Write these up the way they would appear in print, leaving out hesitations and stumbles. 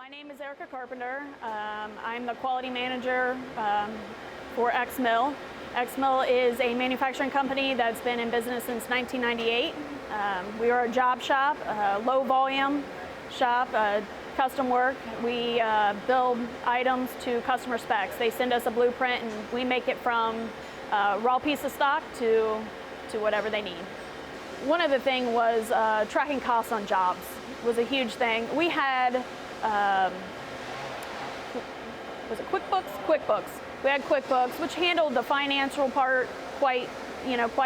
My name is Erica Carpenter. I'm the quality manager for X-Mill. X-Mill is a manufacturing company that's been in business since 1998. We are a job shop, a low volume shop, custom work. We build items to customer specs. They send us a blueprint and we make it from a raw piece of stock to whatever they need. One of the things was tracking costs on jobs was a huge thing. We had was it QuickBooks? QuickBooks. We had QuickBooks, which handled the financial part quite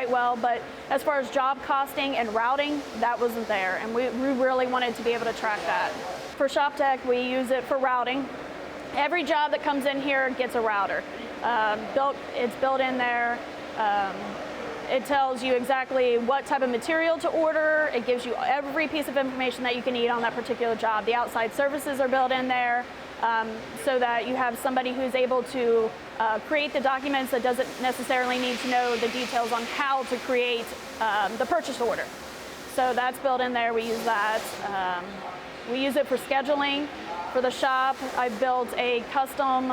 well, but as far as job costing and routing, that wasn't there, and we really wanted to be able to track that. For Shoptech, we use it for routing. Every job that comes in here gets a router. It's built in there. It tells you exactly what type of material to order. It gives you every piece of information that you can need on that particular job. The outside services are built in there so that you have somebody who's able to create the documents that doesn't necessarily need to know the details on how to create the purchase order. So that's built in there. We use that. We use it for scheduling for the shop. I built a custom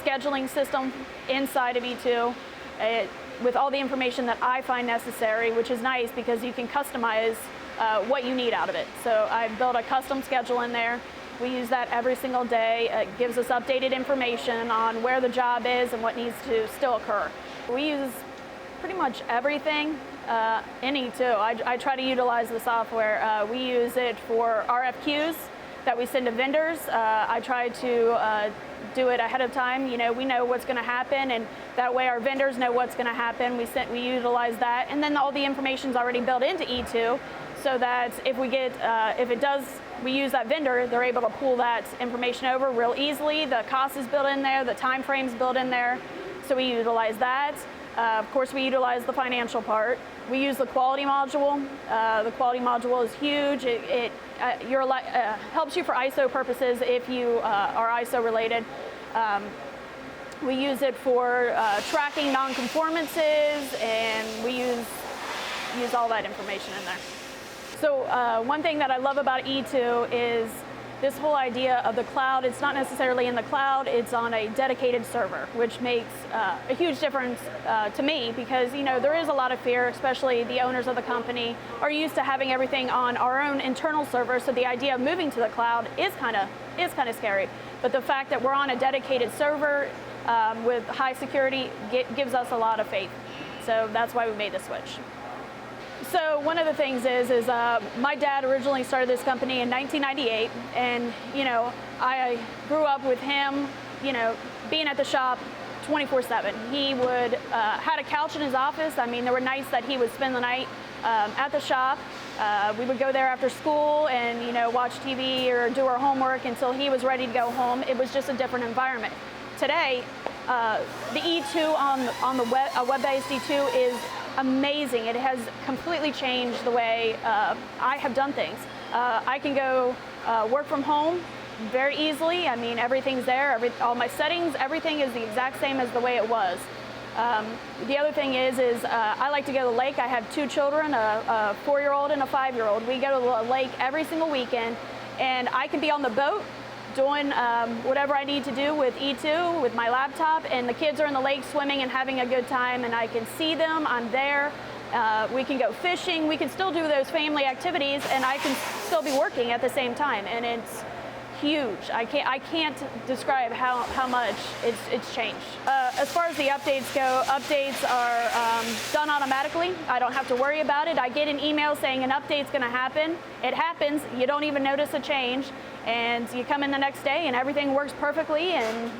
scheduling system inside of E2. With all the information that I find necessary, which is nice because you can customize what you need out of it. So I've built a custom schedule in there. We use that every single day. It gives us updated information on where the job is and what needs to still occur. We use pretty much everything in E2. I try to utilize the software. We use it for RFQs that we send to vendors. I try to do it ahead of time. You know, we know what's going to happen, and that way our vendors know what's going to happen. We utilize that, and then all the information's already built into E2, so that if we use that vendor, they're able to pull that information over real easily. The cost is built in there, the time frame's built in there, so we utilize that. Of course, we utilize the financial part. We use the quality module. The quality module is huge. It helps you for ISO purposes if you are ISO related. We use it for tracking non-conformances, and we use all that information in there. So one thing that I love about E2 is this whole idea of the cloud. It's not necessarily in the cloud, it's on a dedicated server, which makes a huge difference to me, because there is a lot of fear, especially the owners of the company are used to having everything on our own internal server, so the idea of moving to the cloud is kind of scary. But the fact that we're on a dedicated server with high security gives us a lot of faith. So that's why we made the switch. So one of the things is my dad originally started this company in 1998, and I grew up with him, being at the shop 24/7. He would had a couch in his office. I mean, there were nights that he would spend the night at the shop. We would go there after school and watch TV or do our homework until he was ready to go home. It was just a different environment. Today, the E2 on the web-based E2 is amazing. It has completely changed the way I have done things. I can go work from home very easily. I mean, everything's there. All my settings, everything is the exact same as the way it was. The other thing is I like to go to the lake. I have two children, a 4-year-old and a 5-year-old. We go to the lake every single weekend, and I can be on the boat doing whatever I need to do with E2, with my laptop, and the kids are in the lake swimming and having a good time, and I can see them, I'm there. We can go fishing, we can still do those family activities, and I can still be working at the same time, and it's huge. I can't describe how much it's changed. As far as the updates go, updates are done automatically. I don't have to worry about it. I get an email saying an update's going to happen. It happens. You don't even notice a change, and you come in the next day and everything works perfectly, and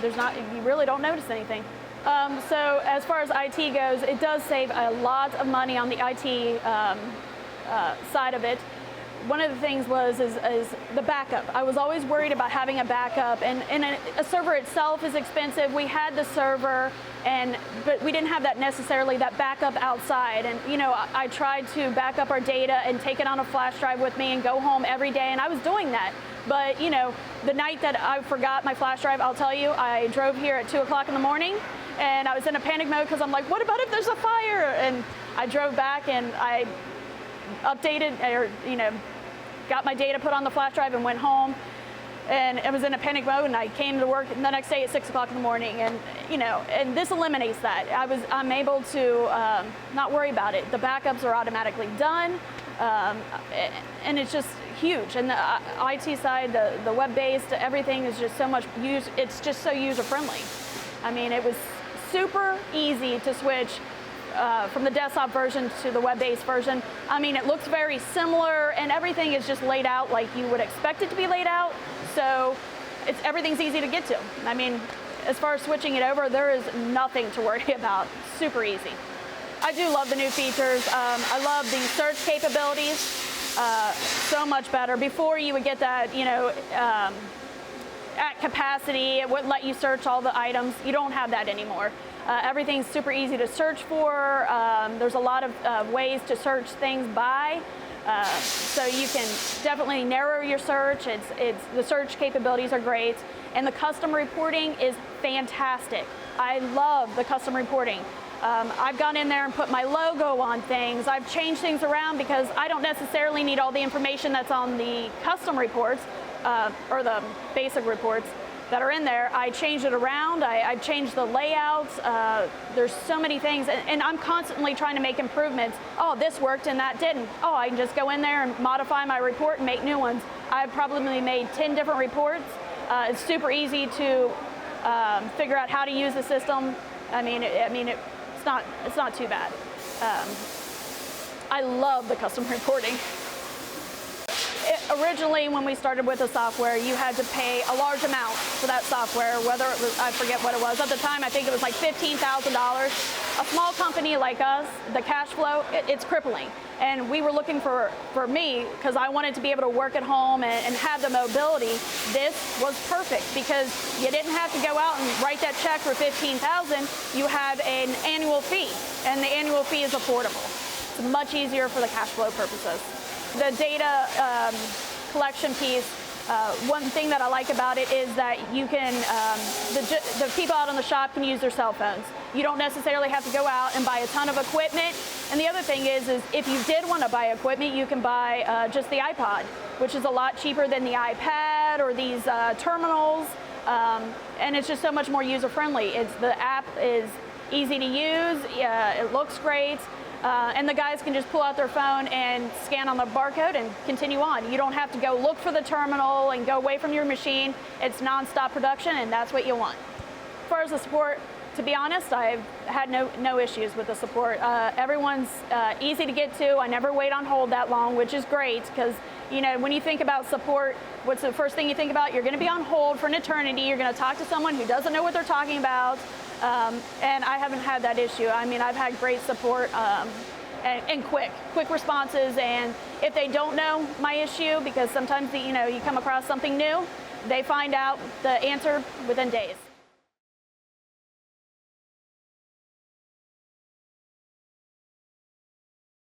you really don't notice anything. So as far as IT goes, it does save a lot of money on the IT side of it. One of the things is the backup. I was always worried about having a backup, and a server itself is expensive. We had the server, but we didn't have that backup outside. And I tried to back up our data and take it on a flash drive with me and go home every day, and I was doing that. But the night that I forgot my flash drive, I'll tell you, I drove here at 2 o'clock in the morning, and I was in a panic mode because I'm like, what about if there's a fire? And I drove back and I updated or got my data put on the flash drive and went home. And it was in a panic mode, and I came to work the next day at 6 o'clock in the morning, and and this eliminates that. I'm able to not worry about it. The backups are automatically done, and it's just huge. And the IT side, the web-based, everything is just so much it's just so user-friendly. I mean, it was super easy to switch from the desktop version to the web-based version. I mean, it looks very similar, and everything is just laid out like you would expect it to be laid out. So everything's easy to get to. I mean, as far as switching it over, there is nothing to worry about. Super easy. I do love the new features. I love the search capabilities. So much better. Before you would get that, at capacity, it wouldn't let you search all the items. You don't have that anymore. Everything's super easy to search for. There's a lot of ways to search things by. So you can definitely narrow your search. The search capabilities are great, and the custom reporting is fantastic. I love the custom reporting. I've gone in there and put my logo on things. I've changed things around because I don't necessarily need all the information that's on the custom reports or the basic reports that are in there. I changed it around. I've changed the layouts. There's so many things, and I'm constantly trying to make improvements. Oh, this worked and that didn't. Oh, I can just go in there and modify my report and make new ones. I've probably made 10 different reports. It's super easy to figure out how to use the system. It's not too bad. I love the custom reporting. Originally, when we started with the software, you had to pay a large amount for that software, whether it was, I forget what it was. At the time, I think it was like $15,000. A small company like us, the cash flow, it's crippling. And we were looking for me, because I wanted to be able to work at home and have the mobility. This was perfect because you didn't have to go out and write that check for $15,000. You have an annual fee, and the annual fee is affordable. It's much easier for the cash flow purposes. The data collection piece, one thing that I like about it is that you can, the people out on the shop can use their cell phones. You don't necessarily have to go out and buy a ton of equipment. And the other thing is if you did want to buy equipment, you can buy just the iPod, which is a lot cheaper than the iPad or these terminals. And it's just so much more user-friendly. The app is easy to use. It looks great. And the guys can just pull out their phone and scan on the barcode and continue on. You don't have to go look for the terminal and go away from your machine. It's non-stop production, and that's what you want. As far as the support, to be honest, I've had no issues with the support. Everyone's easy to get to. I never wait on hold that long, which is great because, when you think about support, what's the first thing you think about? You're going to be on hold for an eternity. You're going to talk to someone who doesn't know what they're talking about. And I haven't had that issue. I mean, I've had great support and quick responses. And if they don't know my issue, because sometimes you come across something new, they find out the answer within days.